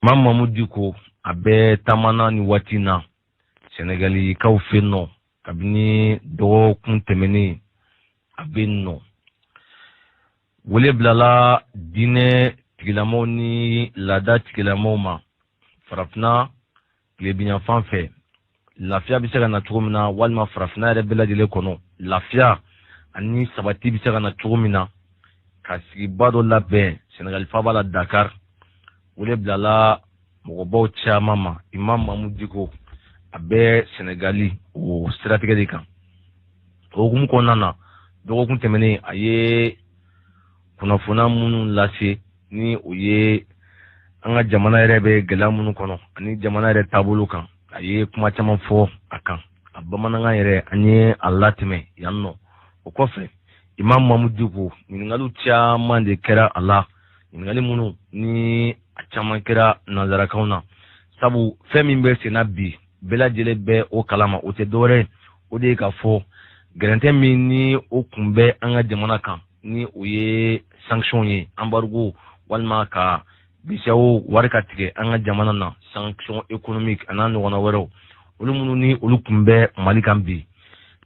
Mamadou Diko abe tamana ni watina Senegali kaw fenno kabini do kun temeni abenno wole blala dine tigilamo ni lada tigilamo ma farafna lebinya fanfe lafia bisaka na tugumina walma farafna re bela dile kono lafia ani sabati bisaka na tugumina kasi bado labe Senegal fabala Dakar wole blala mogobaw caman ma Imam Mamadou Diko abe Senegali o siratigɛ de kan okumu kɔnɔna na dɔgɔkun tɛmɛnen a ye kunnafoniya minnu lase ni o ye an ka jamana yɛrɛ bɛ gɛlɛya minnu kɔnɔ ani jamana yɛrɛ taabolo kan a ye kuma caman fɔ a kan a bamanankan yɛrɛ an ye a latɛmɛ yan nɔ o kɔfɛ Imam Mamadou Diko ɲininkaliw caman de kɛra a la ɲininkali minnu ni a caman kɛra nanzarakanw na sabu fɛn min bɛ senna bi bɛɛ lajɛlen bɛ o kalama o tɛ dɔwɛrɛ o de ye k'a fɔ gɛrɛntɛ min ni o kun bɛ an ka jamana kan ni o ye sanction ye embargo walima ka BCEAO wari ka tigɛ an ka jamana na sanction économique a n'a ɲɔgɔnna wɛrɛw olu minnu ni olu kun bɛ Mali kan bi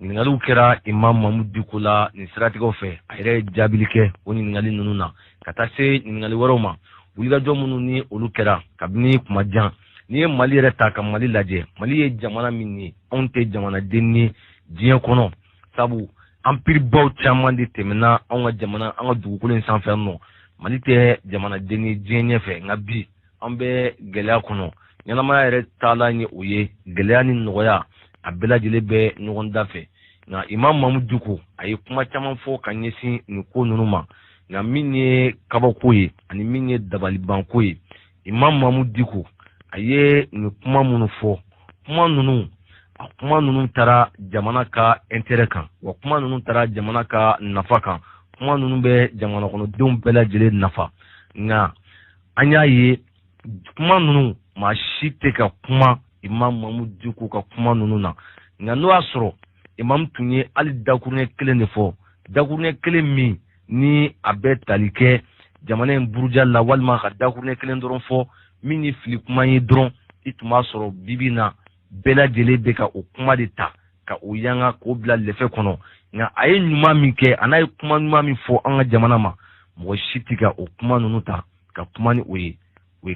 ɲininkaliw kɛra Imam Mamadou Diko la nin siratigɛw fɛ a yɛrɛ ye jaabili kɛ o ɲininkali ninnu na ka taa se ɲininkali wɛrɛw ma wulikajɔ minnu ni olu kɛra kabini kuma jan n'i ye Mali yɛrɛ ta ka Mali lajɛ Mali ye jamana min ye anw tɛ jamanaden ye diɲɛ kɔnɔ sabu empiribaw caman de tɛmɛna anw ka jamana an ka dugukolo in sanfɛ nɔ Mali tɛ jamanaden ye diɲɛ ɲɛfɛ nka bi an bɛ gɛlɛya kɔnɔ ɲɛnamaya yɛrɛ taalan ye o ye gɛlɛya ni nɔgɔya a bɛɛ lajɛlen bɛ ɲɔgɔn da fɛ nka Imam Mamadou Diko a ye kuma caman fɔ ka ɲɛsin nin ko ninnu ma nka min ye kabako ye ani min ye dabalibanko ye Imam Mamadou Diko a ye nin kuma minnu fɔ kuma ninnu taara jamana ka intérêt kan wa kuma ninnu taara jamana ka nafa kan kuma ninnu bɛ jamana kɔnɔdenw bɛɛ lajɛlen nafa nka an y'a ye kuma ninnu maa si tɛ ka kuma Imam Mamadou Diko ka kuma ninnu na nka n'o y'a sɔrɔ Imam tun ye hali dakuruɲɛ kelen de fɔ dakuruɲɛ kelen min ni a bɛ tali kɛ jamana in buruja la walima ka dakuruɲɛ kelen dɔrɔn fɔ min ye fili kuma ye dɔrɔn i tun b'a sɔrɔ bibi na bɛɛ lajɛlen bɛ ka o kuma de ta ka o yanga k'o bila lɛfɛ kɔnɔ nka a ye ɲuman min kɛ a n'a ye kuma ɲuman min fɔ an ka jamana ma mɔgɔ si tɛ ka o kuma ninnu ta ka kuma ni o ye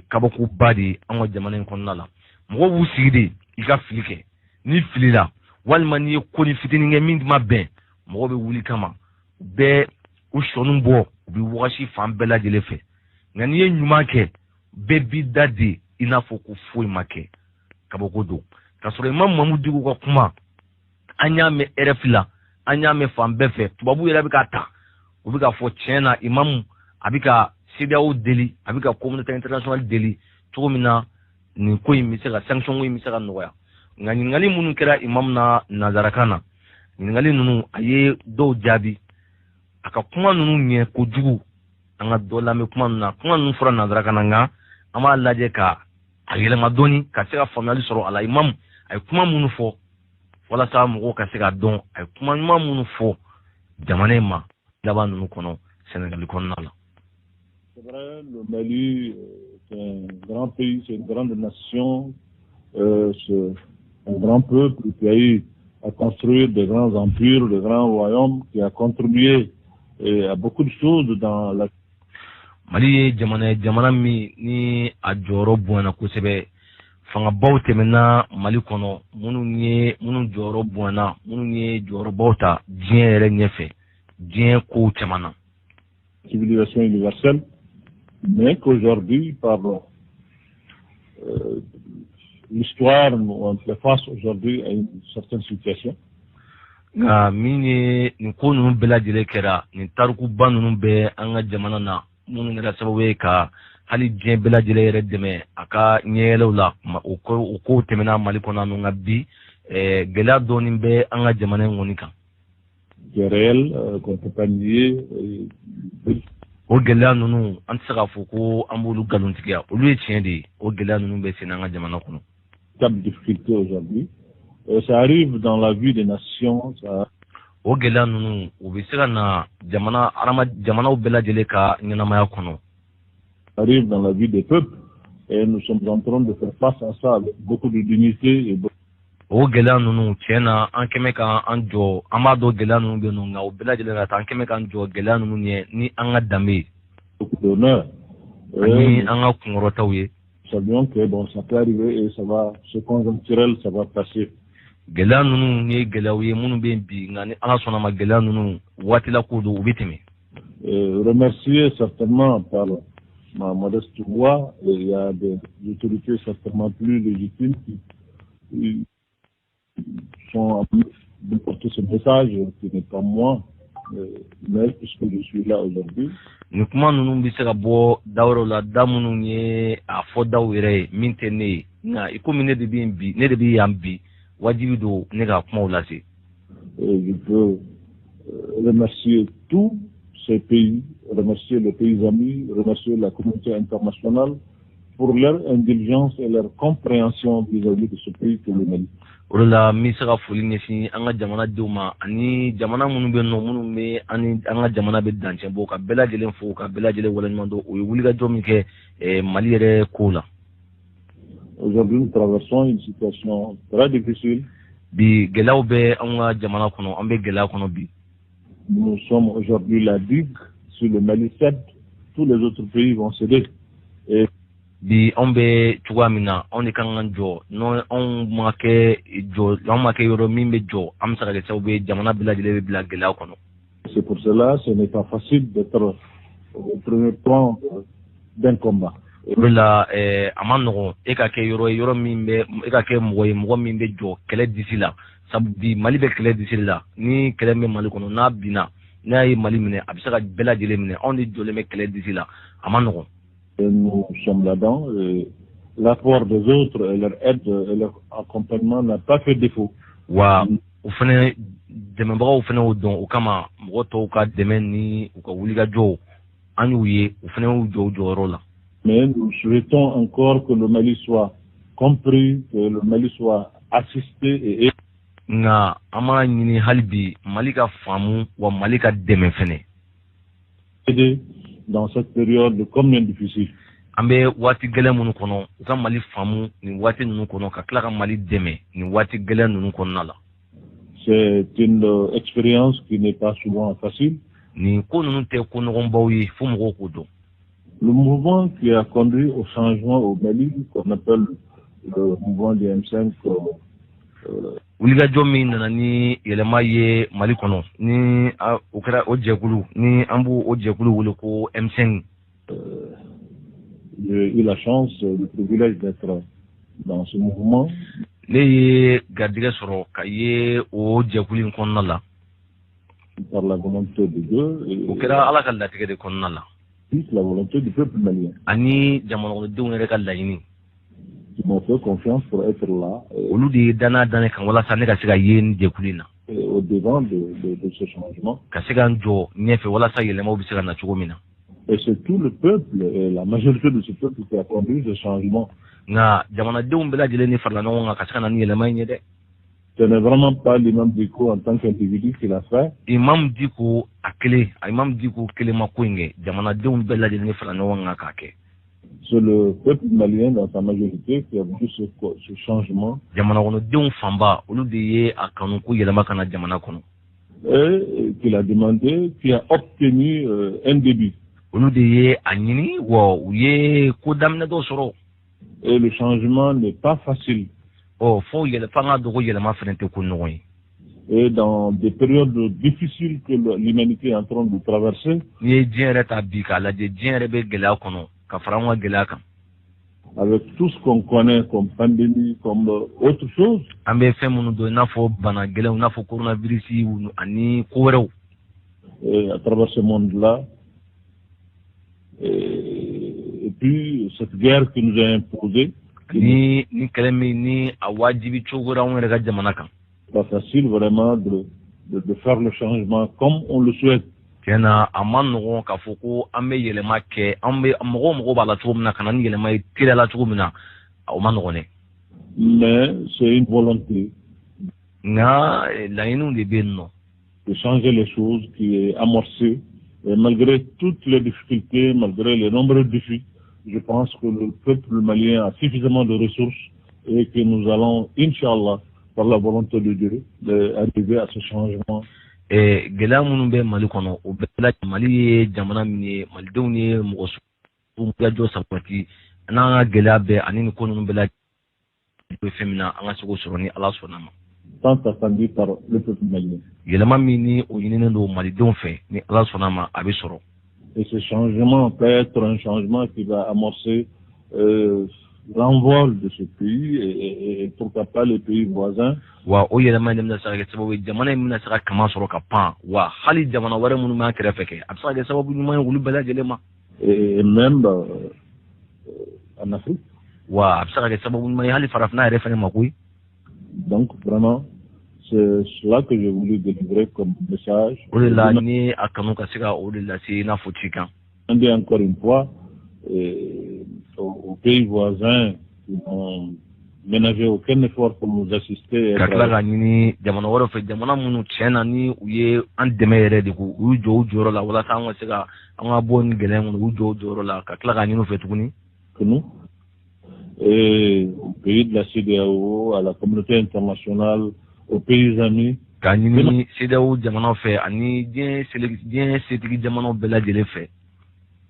kabakoba de ye an ka jamana in kɔnɔna la mɔgɔw b'u sigi de i ka fili kɛ ni filila walima n'i ye ko ni fitinin kɛ min ma bɛn mɔgɔw bɛ wuli kama u bɛ u sɔnni bɔ u bɛ wagasi fan bɛɛ lajɛlen fɛ nka n'i ye ɲuman kɛ bɛɛ b'i da de i n'a fɔ ko foyi ma kɛ kabako don k'a sɔrɔ Imam Mamadou Diko ka kuma an y'a mɛn RFI la an y'a mɛn fan bɛɛ fɛ tubabu yɛrɛ bɛ ka ta u bɛ ka fɔ tiɲɛ na Imam a bɛ ka CEDEAO deli a bɛ ka communauté internationale deli cogo min na nin ko in bɛ se ka sanction ko in bɛ se ka nɔgɔya nka ɲininkali minnu kɛra Imam na nanzarakan na ɲininkali ninnu a ye dɔw jaabi a ka kuma ninnu ɲɛ kojugu an ka dɔ lamɛn kuma ninnu na kuma ninnu fɔra nanzarakan na nka an b'a lajɛ ka a yɛlɛma dɔɔni ka se ka faamuyali sɔrɔ a la Imam a ye kuma minnu fɔ walasa mɔgɔw ka se ka dɔn a ye kuma ɲuman minnu fɔ jamana in ma laban ninnu kɔnɔ Sénégal kɔnɔna la. C'est vrai, le Mali c'est un grand pays, c'est une grande nation, c'est un grand peuple qui a eu à construire de grands empires, de grands royaumes, qui a contribué à beaucoup de choses dans la Mali ye jamana min ni a jɔyɔrɔ bonyana kosɛbɛ fangabaw tɛmɛna Mali kɔnɔ minnu jɔyɔrɔ bonyana minnu ye jɔyɔrɔbaw ta diɲɛ yɛrɛ ɲɛfɛ diɲɛ kow caman na. Civilisation universelle, mais qu'aujourd'hui, par l'histoire, on fait face aujourd'hui à une certaine situation. Nka min ye nin ko ninnu bɛɛ lajɛlen kɛra nin tarikuba ninnu bɛ an ka jamana na minnu kɛra sababu ye ka hali diɲɛ bɛɛ lajɛlen yɛrɛ dɛmɛ a ka ɲɛyɛlɛw la o kow tɛmɛna Mali kɔnɔ nka bi gɛlɛya dɔɔni bɛ an ka jamana in kɔni kan. C'est réel, qu'on ne peut pas nier. O gɛlɛya ninnu an tɛ se k'a fɔ ko an b'olu nkalontigiya olu ye tiɲɛ de ye o gɛlɛya ninnu bɛ sen an ka jamana kɔnɔ. Table difficulté aujourd'hui. Ça arrive dans la vie des nations. O gɛlɛya ninnu u bɛ se ka na jamanaw bɛɛ lajɛlen ka ɲɛnamaya kɔnɔ. Ça arrive dans la vie des peuples. Et nous sommes en train de faire face à ça avec beaucoup de dignité et o gɛlɛya ninnu tiɲɛ na an kɛmɛ ka an jɔ an b'a dɔn gɛlɛya ninnu bɛ yen nɔ nka o bɛɛ lajɛlen ka taa an kɛmɛ k'an jɔ gɛlɛya ninnu ɲɛ ni an ka danbe ye beaucoup d'honneur. ani an ka kunkɔrɔtaw ye. Nous savions que bon, ça peut arriver et ça va, ce conjoncturel, ça va passer. Gɛlɛya ninnu ni ye gɛlɛyaw ye minnu bɛ yen bi nka ni ala sɔnna ma gɛlɛya ninnu waati la ko don u bɛ tɛmɛ. Remercier certainement par ma modeste voix, il y a des autorités certainement plus légitimes qui sont en train de porter ce message qui n'est pas moi, mais puisque je suis là aujourd'hui. Ni kuma ninnu bɛ se ka bɔ da wɛrɛw la da minnu ye a fɔ daw yɛrɛ ye min tɛ ne ye nka i komi ne de bɛ yen bi ne de bɛ yan bi wajibi don ne ka kumaw lase. Je peux remercier tous ces pays, remercier les pays amis, remercier la communauté internationale pour leur indulgence et leur compréhension vis-à-vis de ce pays que le Mali. O de la n bɛ se ka foli ɲɛsin an ka jamanadenw ma ani jamana minnu bɛ yen nɔ minnu bɛ an ka jamana bɛ dancɛ bɔ ka bɛɛ lajɛlen fo ka bɛɛ lajɛlen waleɲuman dɔn o ye wulikajɔ min kɛ Mali yɛrɛ kow la. Aujourd'hui nous traversons une situation très difficile. Bi gɛlɛyaw bɛ an ka jamana kɔnɔ an bɛ gɛlɛya kɔnɔ bi. Nous sommes aujourd'hui la digue. Si le Mali cède, tous les autres pays vont céder. Et bi anw bɛ cogoya min na anw de kan ka jɔ n'anw ma kɛ yɔrɔ min bɛ jɔ an bɛ se ka kɛ sababu ye jamana bɛɛ lajɛlen bɛ bila gɛlɛya kɔnɔ. c'est pour cela ce n'est pas facile d'être au premier plan d'un combat. O de la a ma nɔgɔn e ka kɛ yɔrɔ min bɛ e ka kɛ mɔgɔ ye mɔgɔ min bɛ jɔ kɛlɛ disi la sabu bi Mali bɛ kɛlɛ disi la ni kɛlɛ bɛ Mali kɔnɔ n'a binna n'a ye Mali minɛ a bɛ se ka bɛɛ lajɛlen minɛ anw de jɔlen bɛ kɛlɛ disi la a ma nɔgɔn. Nous sommes là-dedans. L'apport des autres et leur aide et leur accompagnement n'a pas fait défaut. Wa o fana dɛmɛbagaw fana y'o dɔn o kama mɔgɔ tɔw ka dɛmɛ ni u ka wulikajɔw an y'u ye o fana y'u jɔ u jɔyɔrɔ la. Mais nous souhaitons encore que le Mali soit compris, que le Mali soit assisté et aidé. Nka an b'a ɲini hali bi Mali ka faamu wa Mali ka dɛmɛ fana. Aidé dans cette période combien difficile. An bɛ waati gɛlɛn minnu kɔnɔ u ka Mali faamu nin waati ninnu kɔnɔ ka tila ka Mali dɛmɛ nin waati gɛlɛn ninnu kɔnɔna la. C'est une expérience qui n'est pas souvent facile. Nin ko ninnu tɛ ko nɔgɔnbaw ye fo mɔgɔw k'o dɔn. Le mouvement qui a conduit au changement au Mali, qu'on appelle le mouvement du M5, wulikajɔ min nana ni yɛlɛma ye Mali kɔnɔ ni o kɛra o jɛkulu ni an b'o o jɛkulu wele ko M5. J'ai eu la chance, le privilège d'être dans ce mouvement. Ne ye garijɛgɛ sɔrɔ ka ye o jɛkulu in kɔnɔna la. Par la volonté de Dieu. O kɛra Ala ka latigɛ de kɔnɔna la. La volonté du peuple malien. Ani jamanakɔnɔdenw yɛrɛ ka laɲini. Qui m'ont fait confiance pour être là. Olu de ye danaya da ne kan walasa ne ka se ka ye ni jɛkulu in na. Au devant de ce changement. Ka se ka n jɔ ɲɛfɛ walasa yɛlɛmaw bɛ se ka na cogo min na. Et c'est tout le peuple, et la majorité de ce peuple qui a conduit ce changement. Nka jamanadenw bɛɛ lajɛlen ni farala ɲɔgɔn kan ka se ka na ni yɛlɛma in ye dɛ. Ce n'est vraiment pas l'imam Diko en tant qu'individu qui l'a fait. Imam Diko a kelen, Imam Diko kelen ma ko in kɛ jamanadenw bɛɛ lajɛlen ni farala ɲɔgɔn kan k'a kɛ. C'est le peuple malien dans sa majorité qui a voulu ce changement. Jamanakɔnɔdenw fanba olu de ye a kanu ko yɛlɛma ka na jamana kɔnɔ. Et qu'il a demandé, qui a obtenu un début. Olu de ye a ɲini wa u ye ko daminɛ dɔ sɔrɔ. Et le changement n'est pas facile. Fo fanga dogo yɛlɛma fana tɛ ko nɔgɔn ye. Et dans des périodes difficiles que l'humanité est en train de traverser. N'i ye diɲɛ yɛrɛ ta bi k'a lajɛ diɲɛ yɛrɛ bɛ gɛlɛya kɔnɔ ka fara an ka gɛlɛya kan. Avec tout ce qu'on connaît comme pandémie, comme autre chose. An bɛ fɛn minnu dɔn i n'a fɔ bana gɛlɛnw i n'a fɔ coronavirus ani ko wɛrɛw. Et à travers ce monde-là. Et puis cette guerre qui nous a imposée. Ni kɛlɛ min ni a wajibi cogora anw yɛrɛ ka jamana kan. Pas facile vraiment de faire le changement comme on le souhaite. Tiɲɛ na a ma nɔgɔn k'a fɔ ko an bɛ yɛlɛma kɛ an bɛ mɔgɔ b'a la cogo min na ka na ni yɛlɛma ye teliya la cogo min na o ma nɔgɔn dɛ. Mais c'est une volonté. Nka laɲiniw de bɛ yen nɔ. De changer les choses qui est amorcée. Et malgré toutes les difficultés, malgré les nombreux défis, je pense que le peuple malien a suffisamment de ressources et que nous allons, Inch'Allah, par la volonté de Dieu, arriver à ce changement. Gɛlɛya minnu bɛ Mali kɔnɔ o bɛɛ la Mali ye jamana min ye malidenw ye mɔgɔ sugu ka jɔ sabati n'an ka gɛlɛya bɛɛ ani nin ko ninnu bɛɛ la bɛ fɛn min na an ka se k'o sɔrɔ ni Ala sɔnna ma. Tant attendu par le peuple malien. Yɛlɛma min ni o ɲininen don malidenw fɛ ni Ala sɔnna ma a bɛ sɔrɔ. Et ce changement peut être un changement qui va amorcer l'envol de ce pays et pourquoi pas les pays voisins. Wa o yɛlɛma in bɛna se ka kɛ sababu ye jamana in bɛna se ka kama sɔrɔ ka pan wa hali jamana wɛrɛ minnu b'an kɛrɛfɛ kɛ a bɛ se ka kɛ sababu ɲuman ye olu bɛɛ lajɛlen ma. Et même en Afrique. Wa a bɛ se ka kɛ sababu ɲuman ye hali farafinna yɛrɛ fɛnɛ ma koyi. Donc vraiment c'est cela que j'ai voulu délivrer comme message. O de la ni a kanu ka se ka o de lase i n'a fɔ ci kan. Encore une fois aux pays voisins qui n'ont ménagé aucun effort pour nous assister. Ka tila ka ɲini jamana wɛrɛ fɛ jamana minnu tiɲɛ na ni u ye an dɛmɛ yɛrɛ de ko u jɔ u jɔyɔrɔ la walasa an ka se ka an ka bɔ ni gɛlɛya kɔnɔ u jɔ u jɔyɔrɔ la ka tila ka ɲini u fɛ tuguni. Que nous et aux pays de la CEDEAO, à la communauté internationale, aux pays amis. Ka ɲini CEDEAO jamanaw fɛ ani diɲɛ setigi jamanaw bɛɛ lajɛlen fɛ.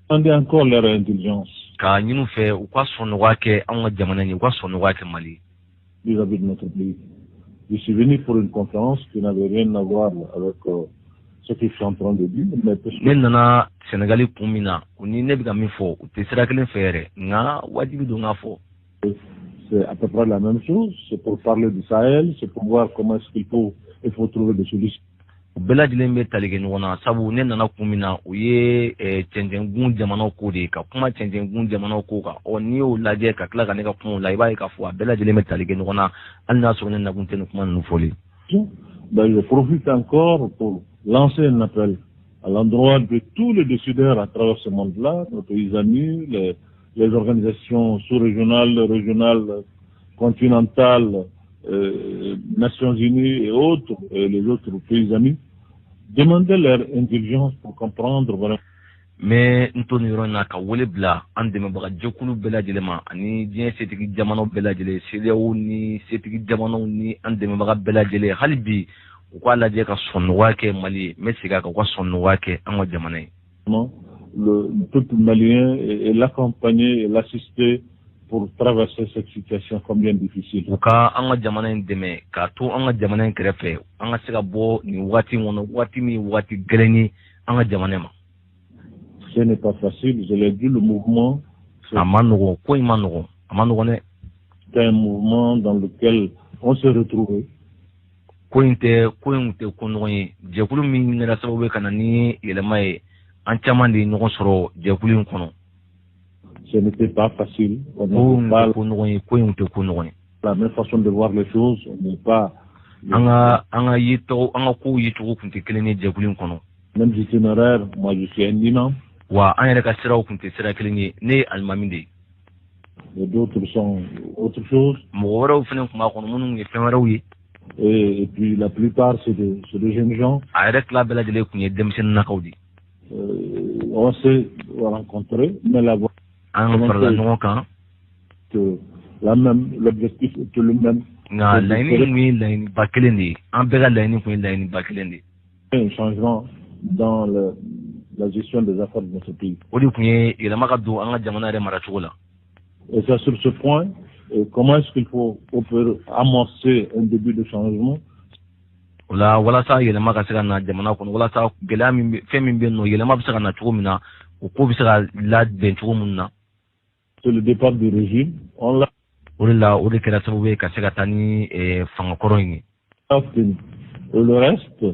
Demandez encore leur indulgence. Ka ɲini u fɛ u ka sɔn nɔgɔya kɛ an ka jamana in ye u ka sɔn nɔgɔya kɛ Mali. Vis-à-vis de notre pays. Je suis venu pour une conférence qui n'avait rien à voir avec ce que je suis en train de dire. Ne nana Sénégali kun min na u ni ne bɛ ka min fɔ u tɛ sira kelen fɛ yɛrɛ nka wajibi don k'a fɔ. C'est à peu près la même chose. C'est pour parler du Sahel, c'est pour voir comment est-ce qu'il faut trouver des solutions. U bɛɛ lajɛlen bɛ tali kɛ ɲɔgɔn na sabu ne nana kun min na u ye cɛncɛngun jamanaw ko de ka kuma cɛncɛngun jamanaw ko kan n'i y'o lajɛ ka tila ka ne ka kumaw la i b'a ye k'a fɔ a bɛɛ lajɛlen bɛ tali kɛ ɲɔgɔn na hali n'a sɔrɔ ne nakun tɛ nin kuma ninnu fɔli. Je profite encore pour lancer un appel à l'endroit de tous les décideurs à travers ce monde-là, nos pays amis, les organisations sous-régionales, régionales, continentales, Nations Unies et autres, et les autres pays amis, demander leur indulgence pour comprendre vraiment. Mais n to nin yɔrɔ in na ka wele bila an dɛmɛbaga jɛkulu bɛɛ lajɛlen ma ani diɲɛ setigi jamanaw bɛɛ lajɛlen CEDEAO ni setigi jamanaw ni an dɛmɛbaga bɛɛ lajɛlen hali bi u k'a lajɛ ka sɔn nɔgɔya kɛ Mali ye n bɛ segin a kan u ka sɔn nɔgɔya kɛ an ka jamana ye. Le peuple malien et l'accompagner et l'assister pour traverser cette situation combien difficile. U ka an ka jamana in dɛmɛ k'a to an ka jamana in kɛrɛfɛ an ka se ka bɔ nin wagati in kɔnɔ wagati min wagati gɛlɛn ye an ka jamana ma. Ce n'est pas facile, je l'ai dit, le mouvement. A ma nɔgɔn ko in ma nɔgɔn a ma nɔgɔn dɛ. C'est un mouvement dans lequel on s'est retrouvé. Ko in tɛ ko nɔgɔn ye jɛkulu min kɛra sababu ye ka na ni yɛlɛma ye an caman de ye ɲɔgɔn sɔrɔ jɛkulu in kɔnɔ. Ce n'était pas facile. Ko in tɛ ko nɔgɔn ye ko in tɛ ko nɔgɔn ye. La même façon de voir les choses, on n'est pas. An ka yecogo an ka kow yecogo tun tɛ kelen ye jɛkulu in kɔnɔ. Même itinéraire, moi je suis un imam. Wa an yɛrɛ ka siraw tun tɛ sira kelen ye ne ye alimami de ye. Et d'autres sont autre chose. Mɔgɔ wɛrɛw fɛnɛ tun b'a kɔnɔ minnu ye fɛn wɛrɛw ye. Et puis la plupart c'est des jeunes gens. A yɛrɛ tila bɛɛ lajɛlen tun ye denmisɛnninnakaw de. On s'est rencontrés, mais la voie. An farala ɲɔgɔn kan. L'objectif était le même. Nka laɲini tun ye laɲiniba kelen de ye an bɛɛ ka laɲini tun ye laɲiniba kelen de ye. Un changement dans la gestion des affaires de notre pays. O de tun ye yɛlɛma ka don an ka jamana yɛrɛ maracogo la. Et c'est sur ce point, comment est-ce qu'il faut amorcer un début de changement? O la walasa yɛlɛma ka se ka na jamana kɔnɔ walasa gɛlɛya min bɛ fɛn min bɛ yen nɔ yɛlɛma bɛ se ka na cogo min na o ko bɛ se ka labɛn cogo min na. C'est le départ du régime. On l'a. O de la o de kɛra sababu ye ka se ka taa ni fanga kɔrɔ in ye. Le reste,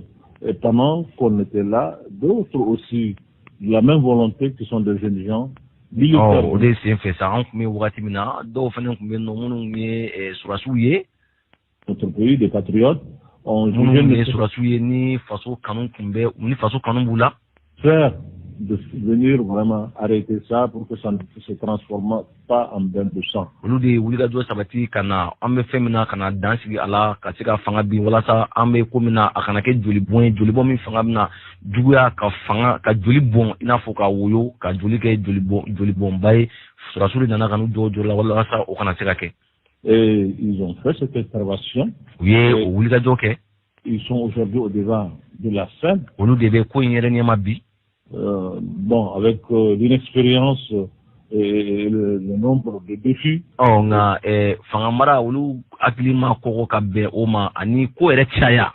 et pendant qu'on était là, d'autres aussi de la même volonté qui sont des jeunes gens. O de sen fɛ sa an tun bɛ wagati min na dɔw fana tun bɛ yen nɔ minnu ye surasiw ye. Notre pays des patriotes. Minnu ye surasiw ye ni faso kanu tun bɛ ni faso kanu b'u la. Faire de venir vraiment arrêter ça pour que ça ne se transforme pas en bain de sang. Olu de wulika jɔ sabati ka na an bɛ fɛn min na ka na dan sigi a la ka se ka fanga bin walasa an bɛ ko min na a kana kɛ joli bɔn ye joli bɔn min fanga bɛna juguya ka fanga ka joli bɔn i n'a fɔ ka woyo ka joli kɛ joli bɔnba ye sɔrɔdasiw de nana ka n'u jɔ joli la walasa o kana se ka kɛ. Et ils ont fait cette intervention. U ye o wulikajɔ kɛ. Ils sont aujourd'hui au devant de la scène. Olu de bɛ ko in yɛrɛ ɲɛma bi. Bon, avec l'inexpérience et le nombre de défis. Nka fanga mara olu hakili ma kɔkɔ ka bɛn o ma ani ko yɛrɛ caya.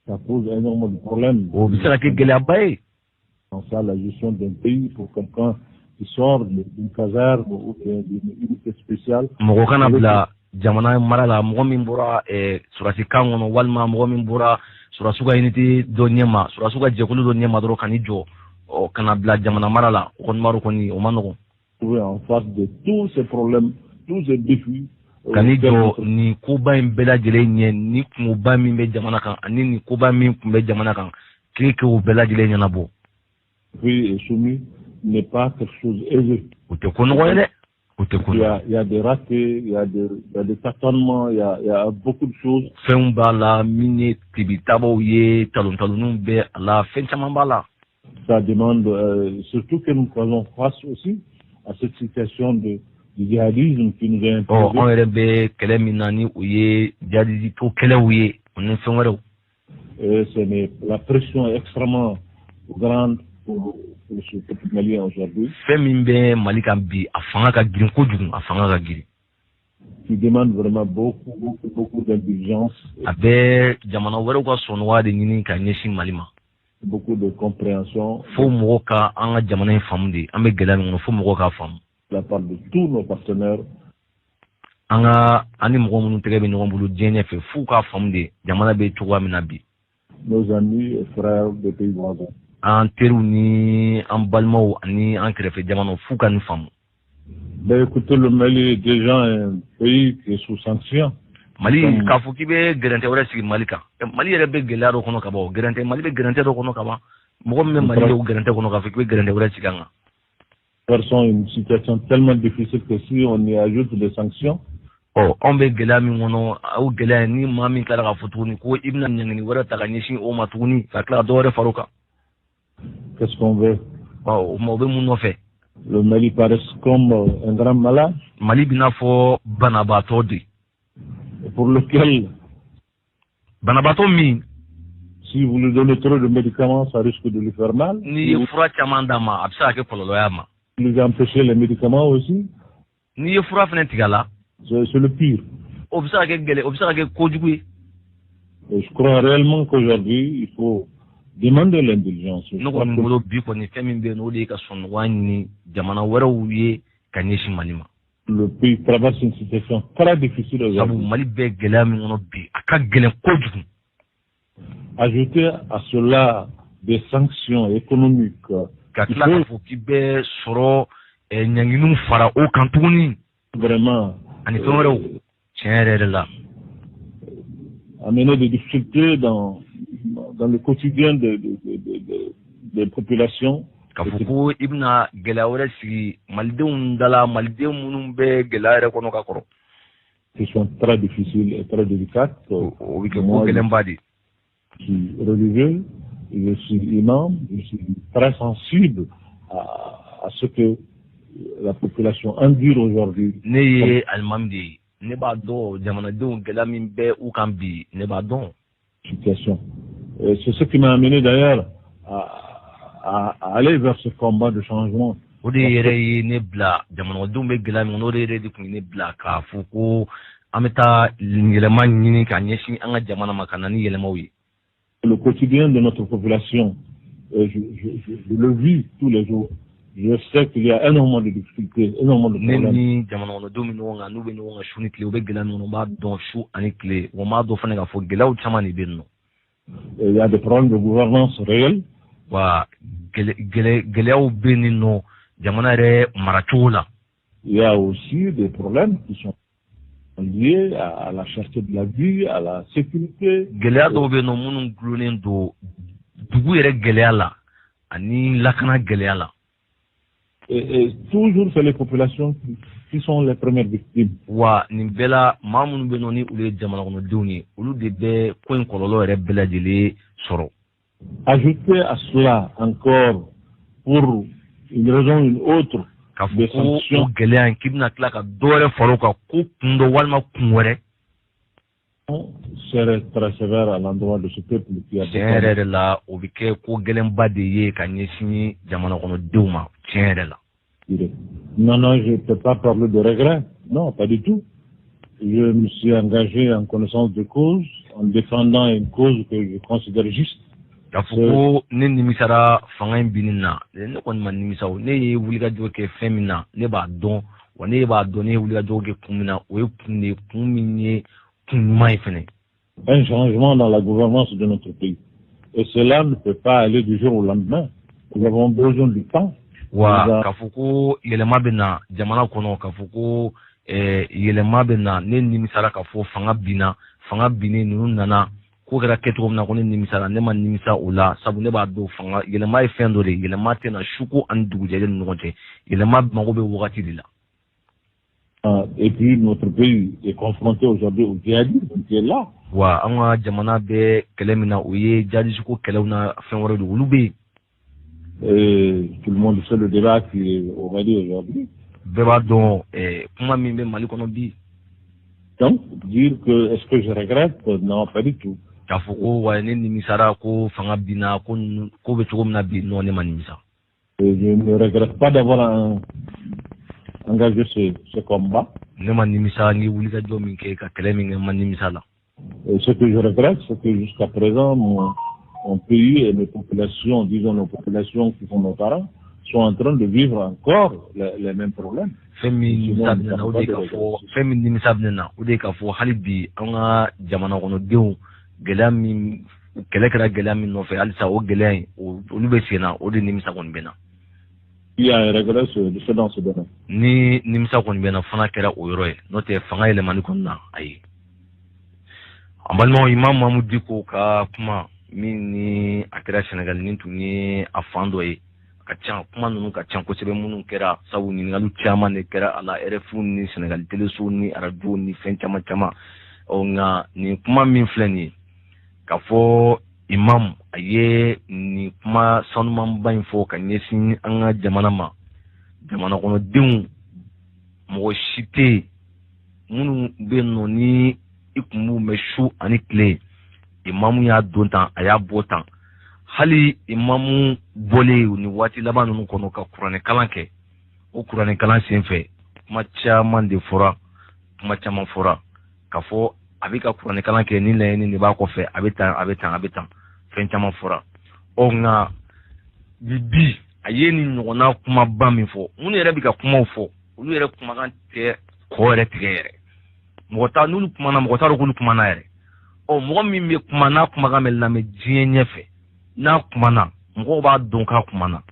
Ça pose énormément de problèmes. O bɛ se ka kɛ gɛlɛyaba ye. Dans ça, la gestion d'un pays pour quelqu'un qui sort d'une caserne ou d'une unité spéciale. Mɔgɔ kana bila jamana mara la mɔgɔ min bɔra sɔrɔdasi kan kɔnɔ walima mɔgɔ min bɔra sɔrɔdasiw ka unité dɔ ɲɛma sɔrɔdasiw ka jɛkulu dɔ ɲɛma dɔrɔn ka n'i jɔ kana bila jamana mara la o kɔni b'a dɔn kɔni o ma nɔgɔn. En face de tous ces problèmes, tous ces défis. Ka n'i jɔ nin koba in bɛɛ lajɛlen ɲɛ ni kungoba min bɛ jamana kan ani nin koba min tun bɛ jamana kan k'e k'o bɛɛ lajɛlen ɲɛnabɔ. Puis soumis n'est pas quelque chose aisé. O tɛ ko nɔgɔ ye dɛ. Il y a des ratés, il y a des tâtonnements, il y a beaucoup de choses. Fɛnw b'a la min ye tibitabaw ye talon-talonninw bɛ a la fɛn caman b'a la. Ça demande surtout que nous faisons face aussi à cette situation du djihadisme qui nous est imposé. On yɛrɛ bɛ kɛlɛ min na ni o ye jihadistes kɛlɛw ye o ni fɛn wɛrɛw. La pression est extrêmement grande pour ce peuple malien aujourd'hui. Fɛn min bɛ Mali kan bi a fanga ka girin kojugu a fanga ka girin. Qui demande vraiment beaucoup d'indulgence. A bɛ jamana wɛrɛw ka sɔnɔgɔya de ɲini ka ɲɛsin Mali ma. Beaucoup de compréhension. Fo mɔgɔw ka an ka jamana in faamu de an bɛ gɛlɛya min kɔnɔ fo mɔgɔw k'a faamu. De la part de tous nos partenaires. An ni mɔgɔ minnu tɛgɛ bɛ ɲɔgɔn bolo diɲɛ ɲɛfɛ f'u k'a faamu de jamana bɛ cogoya min na bi. Nos amis et frères des pays voisins. An teriw ni an balimaw ani an kɛrɛfɛ jamanaw f'u ka nin faamu. Ben écoutez, le Mali est déjà un pays qui est sous sanction. Mali k'a fɔ k'i bɛ gɛrɛntɛ wɛrɛ sigi Mali kan. Mali yɛrɛ bɛ gɛlɛya dɔ kɔnɔ ka ban gɛrɛntɛ Mali bɛ gɛrɛntɛ dɔ kɔnɔ ka ban. Mɔgɔ min bɛ Mali ye o gɛrɛntɛ kɔnɔ k'a fɔ k'i bɛ gɛrɛntɛ wɛrɛ sigi an kan. Personne une situation tellement difficile que si on y ajoute des sanctions. Anw bɛ gɛlɛya min kɔnɔ o gɛlɛya ni maa min tila ka fɔ tuguni ko i bɛna ɲangini wɛrɛ ta ka ɲɛsin o ma tuguni ka tila ka dɔ wɛrɛ far'o kan. Qu'est-ce qu'on veut? O bɛ mun nɔfɛ? Le Mali paraît comme un grand malade. Mali bɛ n'a fɔ banabaatɔ de. Pour lequel, banabaatɔ min, si vous lui donnez trop de médicaments, ça risque de lui faire mal. Ni ye fura caman d'a ma a bɛ se ka kɛ kɔlɔlɔ y'a ma. Lui empêcher les médicaments aussi. Ni ye fura fana tigɛ a la. C'est le pire. O bɛ se ka kɛ gɛlɛya o bɛ se ka kɛ kojugu ye. Et je crois réellement qu'aujourd'hui, il faut demander l'indulgence. Ne kɔni bolo bi kɔni fɛn min bɛ yen n'o de ye ka sɔnɔgɔya ɲini jamana wɛrɛw ye ka ɲɛsin Mali ma. Le pays traverse une situation très difficile aujourd'hui. Sabu Mali bɛ gɛlɛya min kɔnɔ bi a ka gɛlɛn kojugu. Ajouter à cela des sanctions économiques. Ka tila k'a fɔ k'i bɛ sɔrɔ ɲanginiw fara o kan tuguni. Vraiment. Ani fɛn wɛrɛw tiɲɛ yɛrɛ la. Amener des difficultés dans le quotidien des populations. Ka fɔ ko i bɛna gɛlɛya wɛrɛ sigi malidenw dala maliden minnu bɛ gɛlɛya yɛrɛ kɔnɔ ka kɔrɔ. Qui sont très difficiles et très délicates. O bɛ kɛ ko gɛlɛnba de. Je suis religieux, je suis imam, je suis très sensible à ce que la population endure aujourd'hui. Ne ye alimami de ye, ne b'a dɔn jamanadenw gɛlɛya min bɛ u kan bi, ne b'a dɔn. Situation. C'est ce qui m'a amené d'ailleurs à aller vers ce combat de changement. O de yɛrɛ ye ne bila jamanadenw bɛ gɛlɛya min kɔnɔ o de yɛrɛ de tun ye ne bila k'a fɔ ko an bɛ taa yɛlɛma ɲini ka ɲɛsin an ka jamana ma ka na ni yɛlɛmaw ye. Le quotidien de notre population, je le vis tous les jours. Je sais qu'il y a énormément de difficultés, énormément de problèmes. Ni jamana kɔnɔdenw bɛ ɲɔgɔn kan n'u bɛ ɲɔgɔn kan su ni tile u bɛ gɛlɛya min kɔnɔ n b'a dɔn su ani tile wa n b'a dɔn fana k'a fɔ gɛlɛyaw caman de bɛ yen nɔ. Il y a des problèmes de gouvernance réels. Wa gɛlɛyaw bɛ yen nɔ jamana yɛrɛ maracogo la. Il y a aussi des problèmes qui sont liés à la cherté de la vie, à la sécurité. Gɛlɛya dɔw bɛ yen nɔ minnu gulonnen don dugu yɛrɛ gɛlɛya la ani lakana gɛlɛya la. Et toujours c'est les populations qui sont les premières victimes. Wa nin bɛɛ la maa minnu bɛ nɔ ni olu ye jamana kɔnɔdenw ye olu de bɛ ko in kɔlɔlɔ yɛrɛ bɛɛ lajɛlen sɔrɔ. Ajouter à cela encore pour une raison ou une autre des sanctions. O gɛlɛya in k'i bɛna tila ka dɔ wɛrɛ far'o kan ko kun dɔ walima kun wɛrɛ. Serait très sévère à l'endroit de ce peuple qui a tiɲɛ yɛrɛ de la o bɛ kɛ ko gɛlɛnba de ye ka ɲɛsin jamana kɔnɔdenw ma tiɲɛ yɛrɛ la. Non, non, je ne peux pas parler de regret. Non, pas du tout. Je me suis engagé en connaissance de cause, en défendant une cause que je considère juste. K'a fɔ ko ne nimisara fanga in binni na ne kɔni ma nimisa o ne ye wulikajɔ kɛ fɛn min na ne b'a dɔn wa ne b'a dɔn ne ye wulikajɔ kɛ kun min na o ye kun de ye kun min ye kun ɲuman ye fɛnɛ. Un changement dans la gouvernance de notre pays. Et cela ne peut pas aller du jour au lendemain. Nous avons besoin du temps. Wa k'a fɔ ko yɛlɛma bɛ na jamana kɔnɔ k'a fɔ ko yɛlɛma bɛ na ne nimisara k'a fɔ fanga binni ninnu nana ko kɛra kɛcogo min na ko ne nimisara ne ma nimisa o la sabu ne b'a dɔn fanga yɛlɛma ye fɛn dɔ de ye yɛlɛma tɛ na suko ani dugujɛlen ni ɲɔgɔn cɛ yɛlɛma mago bɛ wagati de la. Et puis notre pays est confronté aujourd'hui au djihadisme qui est là. Wa an ka jamana bɛ kɛlɛ min na o ye jihadisme kɛlɛw na fɛn wɛrɛ de olu bɛ yen. Tout le monde sait le débat qui est au Mali aujourd'hui. Bɛɛ b'a dɔn kuma min bɛ Mali kɔnɔ bi. Donc dire que est-ce que je regrette? Non, pas du tout. K'a fɔ ko wa ne nimisara ko fanga binna ko bɛ cogo min na bi non ne ma nimisa. Je ne regrette pas d'avoir engagé ce combat. Ne ma nimisa ni wulikajɔ min kɛ ka kɛlɛ min kɛ ma nimisa la. Ce que je regrette, c'est que jusqu'à présent, mon pays et mes populations, disons nos populations qui sont nos parents, sont en train de vivre encore les mêmes problèmes. Fɛn min nimisa bɛ ne na o de k'a fɔ hali bi an ka jamana kɔnɔdenw gɛlɛya min kɛlɛ kɛra gɛlɛya min nɔfɛ halisa o gɛlɛya in olu bɛ sen na o de nimisa kɔni bɛ na. Il y a un regret dans ce domaine. Ni nimisa kɔni bɛ na fana kɛra o yɔrɔ ye n'o tɛ fanga yɛlɛmani kɔni na ayi. An balimaw Imam Mahamudu Diko ka kuma min ni a kɛra Senegal ni tun ye a fan dɔ ye ka ca kuma ninnu ka ca kosɛbɛ minnu kɛra sabu ɲininkaliw caman de kɛra a la RFI ni Senegal teleso ni arajo ni fɛn caman caman nka nin kuma min filɛ nin ye k'a fɔ Imam a ye nin kuma sanumanba in fɔ ka ɲɛsin an ka jamana ma jamana kɔnɔdenw mɔgɔ si tɛ minnu bɛ yen nɔ ni i kun b'u mɛn su ani tile Imamu y'a don tan a y'a bɔ tan hali Imamu bɔlen ni waati laban ninnu kɔnɔ ka kuranɛ kalan kɛ o kuranɛ kalan senfɛ kuma caman de fɔra kuma caman fɔra k'a fɔ a bɛ ka kuranɛ kalan kɛ ni laɲini de b'a kɔfɛ a bɛ tan fɛn caman fɔra nka bi a ye nin ɲɔgɔnna kumaba min fɔ minnu yɛrɛ bɛ ka kumaw fɔ olu yɛrɛ kumakan tɛ kɔ yɛrɛ tigɛ yɛrɛ mɔgɔ t'a n'olu kumana mɔgɔ t'a dɔn k'olu kumana yɛrɛ mɔgɔ min bɛ kuma n'a kumakan bɛ lamɛn diɲɛ ɲɛfɛ n'a kumana mɔgɔw b'a dɔn k'a kumana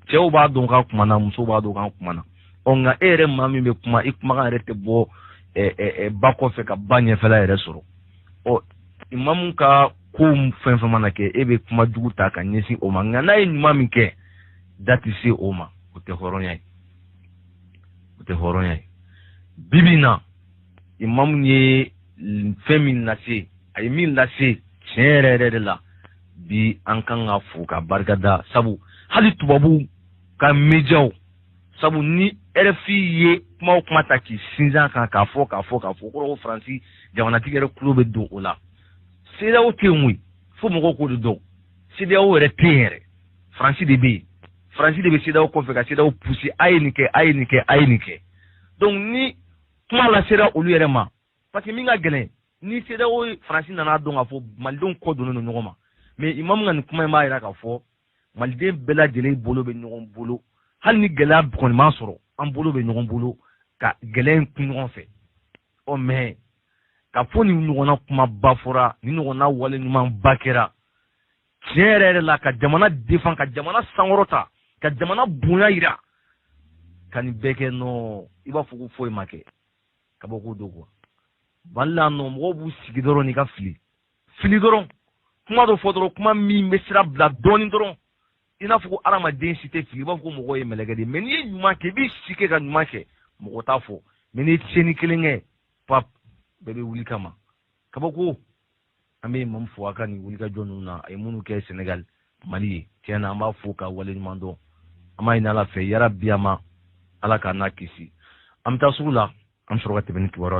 cɛw b'a dɔn k'a kumana musow b'a dɔn k'a kumana nka e yɛrɛ maa min bɛ kuma i kumakan yɛrɛ tɛ bɔ ba kɔfɛ ka ba ɲɛfɛla yɛrɛ sɔrɔ Imamu ka ko fɛn fɛn mana kɛ e bɛ kuma jugu ta ka ɲɛsin o ma nka n'a ye ɲuman min kɛ da tɛ se o ma o tɛ hɔrɔnya ye bibi in na Imamu ye fɛn min lase a ye min lase tiɲɛ yɛrɛ de la bi an kan ka fo ka barikada sabu hali tubabu ka médiaw sabu ni RFI ye kuma o kuma ta k'i sinsin kan k'a fɔ ko Faransi jamanatigi yɛrɛ tulo bɛ don o la CEDEAO tɛ yen koyi fo mɔgɔw k'o de dɔn CEDEAO yɛrɛ tɛ yen yɛrɛ Faransi de bɛ yen Faransi de bɛ CEDEAO kɔfɛ ka CEDEAO pousser a ye nin kɛ donc ni kuma lasera olu yɛrɛ ma parce que min ka gɛlɛn ni CEDEAO Faransi nana dɔn k'a fɔ malidenw kɔ donnen don ɲɔgɔn ma mais Imamu ka nin kuma in b'a jira k'a fɔ maliden bɛɛ lajɛlen bolo bɛ ɲɔgɔn bolo hali ni gɛlɛya kɔni b'an sɔrɔ an bolo bɛ ɲɔgɔn bolo ka gɛlɛya in kun ɲɔgɔn fɛ mais ka fɔ nin ɲɔgɔnna kumaba fɔra nin ɲɔgɔnna wale ɲumanba kɛra tiɲɛ yɛrɛ la ka jamana défend ka jamana sankɔrɔta ka jamana bonya jira ka nin bɛɛ kɛ nɔ i b'a fɔ ko foyi ma kɛ kabako don quoi Mali la nɔ mɔgɔw b'u sigi dɔrɔn n'i ka fili dɔrɔn kuma dɔ fɔ dɔrɔn kuma min bɛ sira bila dɔɔnin dɔrɔn i n'a fɔ ko adamaden si tɛ fili i b'a fɔ ko mɔgɔ ye mɛlɛkɛ de mais n'i ye ɲuman kɛ i b'i si kɛ ka ɲuman kɛ mɔgɔ t'a fɔ mais n'i ye tiɲɛni kelen kɛ pap bɛɛ bɛ wuli kama kabako an bɛ Imamu fo a ka nin wulikajɔ ninnu na a ye minnu kɛ Senegal Mali ye tiɲɛ na an b'a fo ka waleɲuman dɔn an b'a ɲini Ala fɛ yarabi ama Ala k'a n'a kisi an bɛ taa sugu la an bɛ sɔrɔ ka tɛmɛ ni kibaruya